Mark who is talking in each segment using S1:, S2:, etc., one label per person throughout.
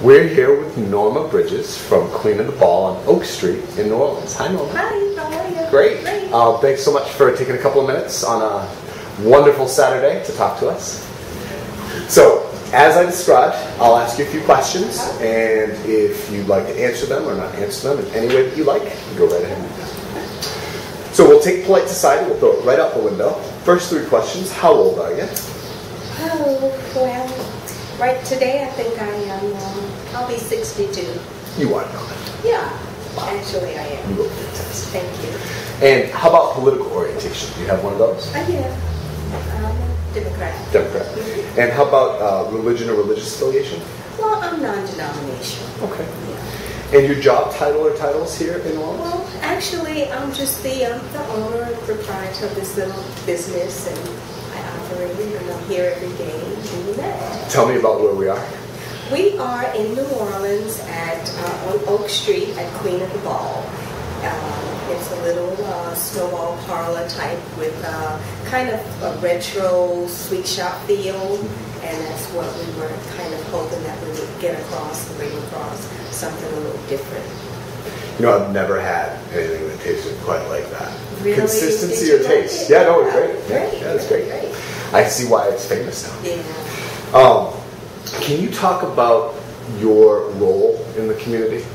S1: We're here with Norma Bridges from Cleaning the Ball on Oak Street in New Orleans. Hi, Norma.
S2: Hi, how are you?
S1: Great.
S2: Great.
S1: Thanks so much for taking a couple of minutes on a wonderful Saturday to talk to us. So, as I described, I'll ask you a few questions, and if you'd like to answer them or not answer them in any way that you like, you go right ahead. So we'll take polite society, we'll throw it right out the window. First three questions, how old are you?
S2: Oh, well, right today I think I am, I'll be 62.
S1: You are not.
S2: Yeah, actually I am.
S1: You look fantastic.
S2: Thank you.
S1: And how about political orientation? Do you have one of those?
S2: Yeah, I'm Democrat.
S1: Democrat.
S2: Mm-hmm.
S1: And how about religion or religious affiliation?
S2: Well, I'm non-denominational.
S1: Okay.
S2: Yeah.
S1: And your job title or titles here in New Orleans?
S2: Well, actually, I'm just the owner and proprietor of this little business, and I operate it, and I'm here every day doing that.
S1: Tell me about where we are.
S2: We are in New Orleans on Oak Street at Queen of the Ball. It's a little snowball parlor type with kind of a retro sweet shop feel, and that's what we were kind of hoping that we would get across, bring across something a little different.
S1: You know, I've never had anything that tasted quite like that.
S2: Really?
S1: Consistency
S2: Did
S1: or
S2: you
S1: taste?
S2: like it?
S1: Yeah, no, it's great.
S2: Great.
S1: Yeah, it's great.
S2: Great.
S1: I see why it's famous now.
S2: Yeah.
S1: Can you talk about your role in the community?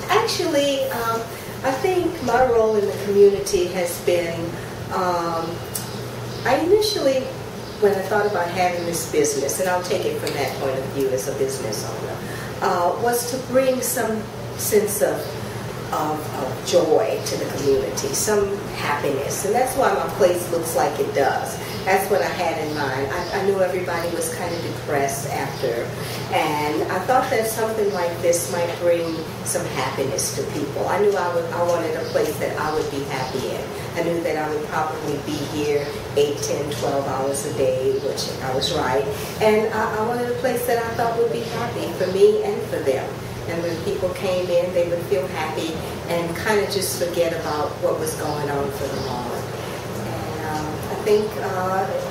S2: Actually, I think my role in the community has been, I initially, when I thought about having this business, and I'll take it from that point of view as a business owner, was to bring some sense of joy to the community, some happiness, and that's why my place looks like it does. That's what I had in mind. I knew everybody was kind of depressed after, and I thought that something like this might bring some happiness to people. I knew I wanted a place that I would be happy in. I knew that I would probably be here 8, 10, 12 hours a day, which I was right, and I wanted a place that I thought would be happy for me and for them. And when people came in, they would feel happy and kind of just forget about what was going on for the moment. And I think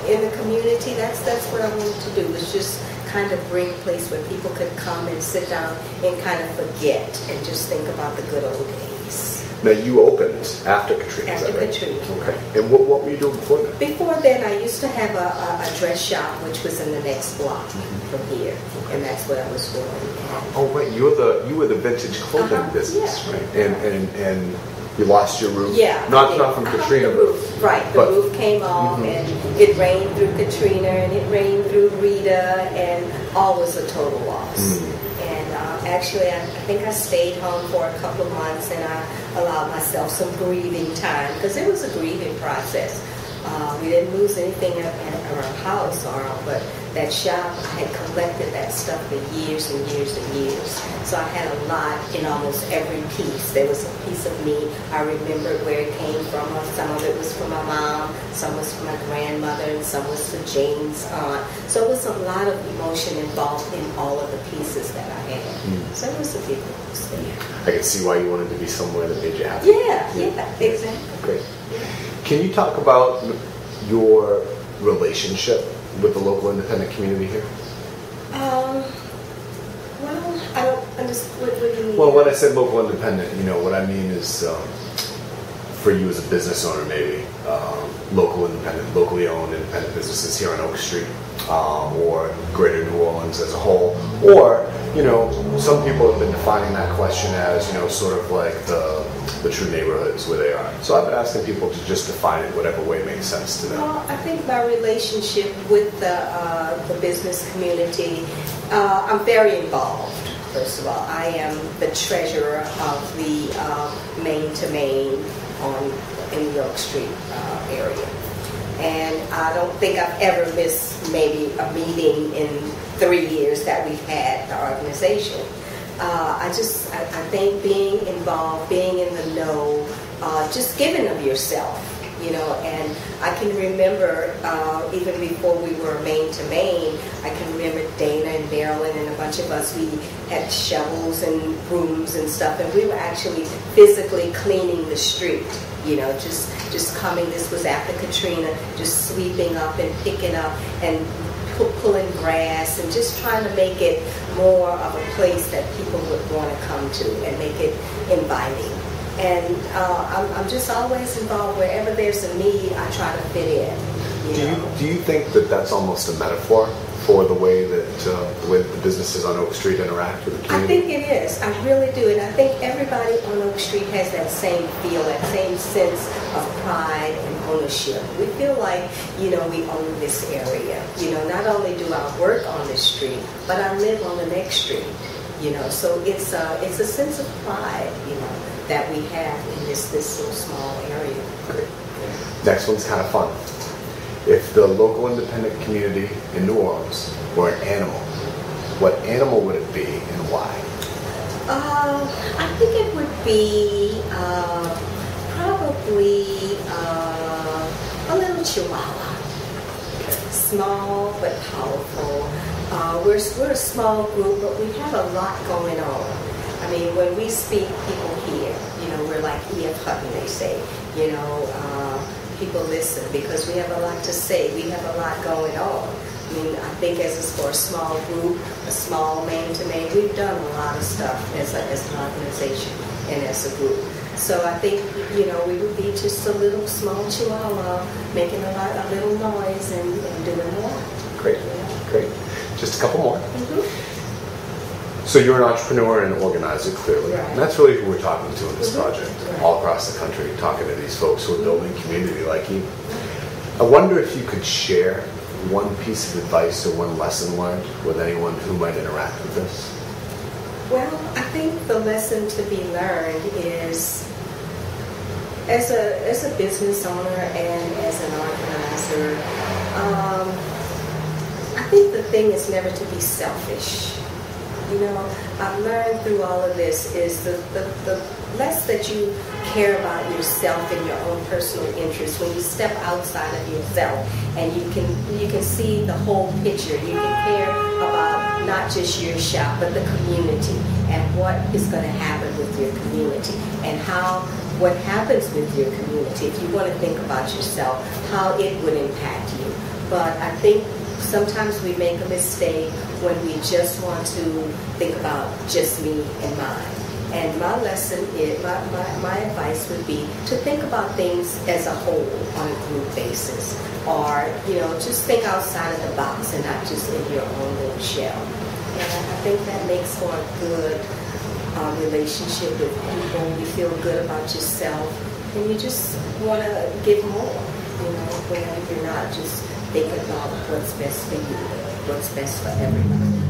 S2: in the community, that's what I wanted to do, was just kind of bring a place where people could come and sit down and kind of forget and just think about the good old days.
S1: Now, you opened after Katrina,
S2: After
S1: is that right?
S2: Katrina.
S1: Okay. And what were you doing before that?
S2: Before then, I used to have a dress shop, which was in the next block from here, and that's what I was doing.
S1: Oh, right. You were the vintage clothing business,
S2: yeah.
S1: Right? And you lost your roof.
S2: Yeah.
S1: Not from Katrina.
S2: The roof. Right. The roof came off, and it rained through Katrina, and it rained through Rita, and all was a total loss. And actually, I think I stayed home for a couple of months, and I allowed myself some grieving time, because it was a grieving process. We didn't lose anything at our house, but that shop, I had collected that stuff for years and years and years. So I had a lot in almost every piece. There was a piece of me. I remembered where it came from. Some of it was from my mom, some was from my grandmother, and some was for Jane's aunt. So it was a lot of emotion involved in all of the pieces that I had. So it was a big loss there.
S1: I can see why you wanted to be somewhere that made you happy.
S2: Yeah, exactly.
S1: Great. Can you talk about your relationship with the local independent community here?
S2: Well, I don't understand. What do you mean?
S1: Well, when I said local independent, what I mean is for you as a business owner, maybe local independent, locally owned independent businesses here on Oak Street, or Greater New Orleans as a whole, or some people have been defining that question as sort of like the true neighborhoods where they are. So I've been asking people to just define it whatever way makes sense to them.
S2: Well, I think my relationship with the business community, I'm very involved. First of all, I am the treasurer of the Main to Main in the Oak Street area. And I don't think I've ever missed maybe a meeting in 3 years that we've had the organization. I think being involved, being in the know, just giving of yourself, and I can remember even before we were Main to Main, I can remember Dana and Marilyn and a bunch of us, we had shovels and brooms and stuff, and we were actually physically cleaning the street, just coming, this was after Katrina, just sweeping up and picking up and pulling grass and just trying to make it more of a place that people would want to come to and make it inviting. And I'm just always involved. Wherever there's a need, I try to fit in.
S1: Do you think that that's almost a metaphor for the way that the businesses on Oak Street interact with the community?
S2: I think it is. I really do. And I think everybody on Oak Street has that same feel, that same sense of pride and ownership. We feel like, we own this area. Not only do I work on this street, but I live on the next street. So it's a sense of pride, that we have in this little small area.
S1: Great. Next one's kind of fun. If the local independent community in New Orleans were an animal, what animal would it be and why?
S2: I think it would be probably a little chihuahua. Small but powerful. We're a small group, but we have a lot going on. I mean, when we speak, people hear. We're like E.F. Hutton, they say. People listen because we have a lot to say. We have a lot going on. I mean, I think for a small group, a small man-to-man, we've done a lot of stuff as an organization and as a group. So I think, we would be just a little small chihuahua making a little noise and doing more.
S1: Great, great. Just a couple more.
S2: Mm-hmm.
S1: So you're an entrepreneur and an organizer, clearly.
S2: Right.
S1: And that's really who we're talking to in this project,
S2: right.
S1: all across the country, talking to these folks who are building community like you. I wonder if you could share one piece of advice or one lesson learned with anyone who might interact with this.
S2: Well, I think the lesson to be learned is, as a business owner and as an organizer, I think the thing is never to be selfish. I've learned through all of this is the less that you care about yourself and your own personal interests, when you step outside of yourself and you can see the whole picture. You can care about not just your shop, but the community and what is going to happen with your community and what happens with your community. If you want to think about yourself, how it would impact you. But I think sometimes we make a mistake when we just want to think about just me and mine. And my lesson is, my advice would be to think about things as a whole on a group basis. Or, just think outside of the box and not just in your own little shell. And I think that makes for a good relationship with people. You feel good about yourself and you just want to give more, when you're not just thinking about what's best for you, what's best for everybody.